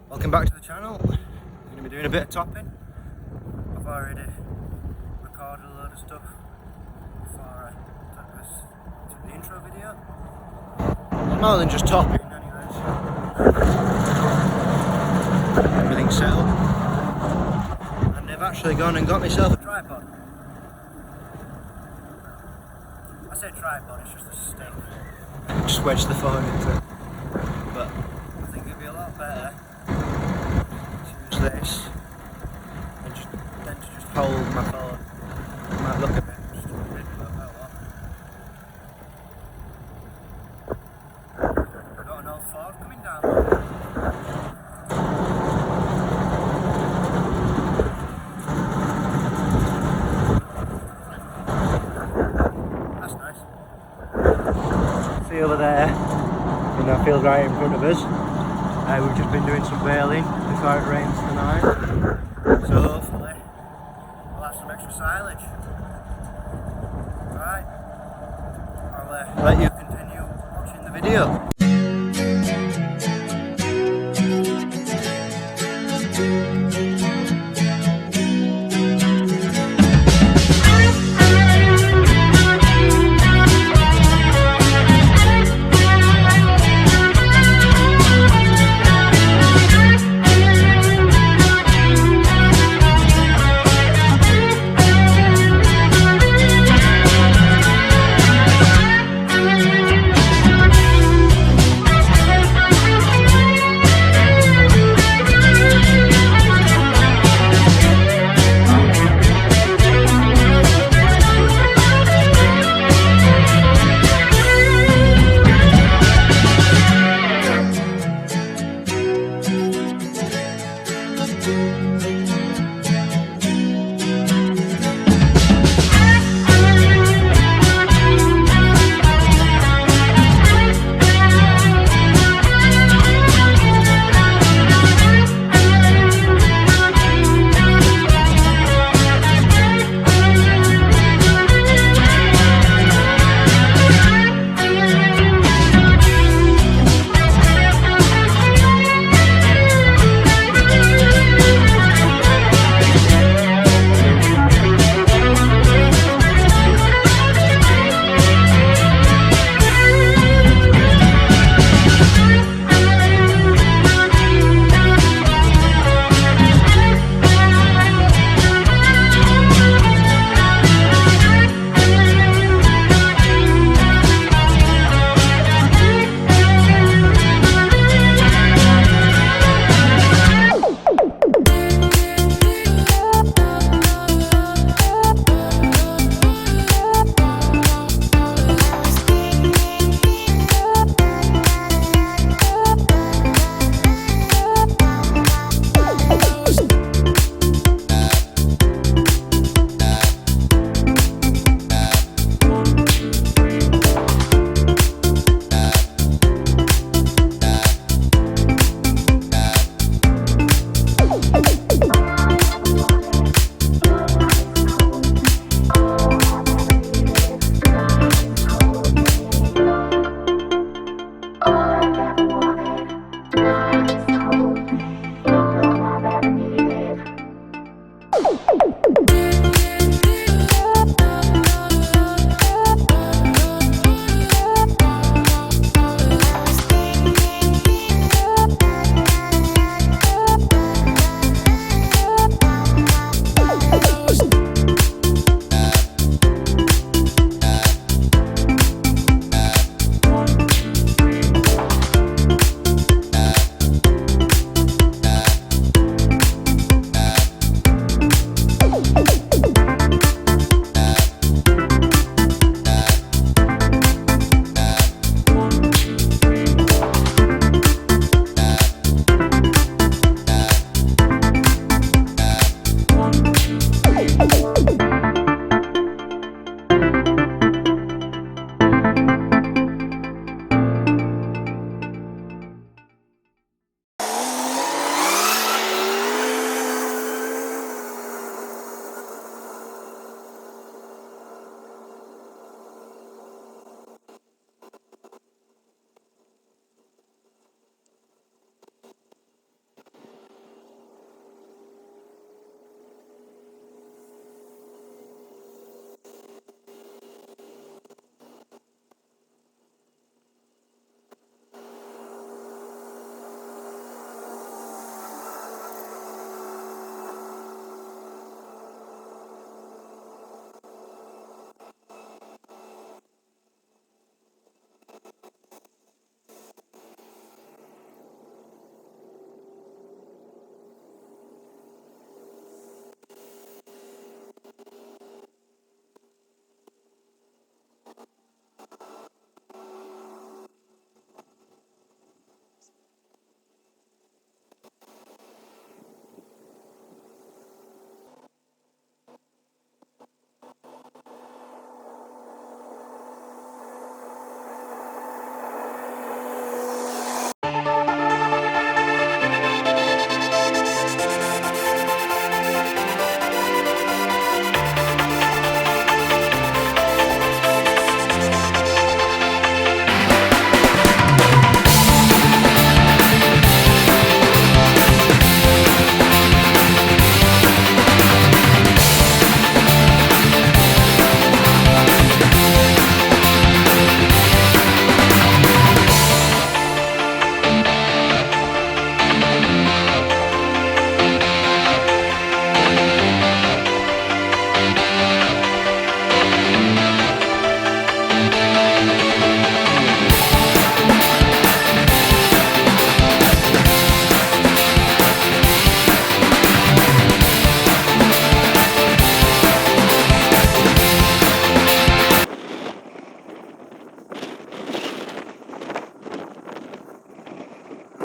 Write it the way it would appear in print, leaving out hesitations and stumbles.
Welcome back to the channel. We're going to be doing a bit of topping. I've already recorded a load of stuff before I took the intro video. More than just topping anyways. Everything's set up. And I've actually gone and got myself a tripod. I say tripod, it's just a stick. Just wedge the phone into it. But I think it'd be a lot better to use this and then to just hold my phone. It might look a bit stupid, but oh well. I've got an old Ford coming down. That's nice. See over there, in that field right in front of us. We've just been doing some baling before it rains tonight, so hopefully we'll have some extra silage. Alright, I'll let you continue watching the video.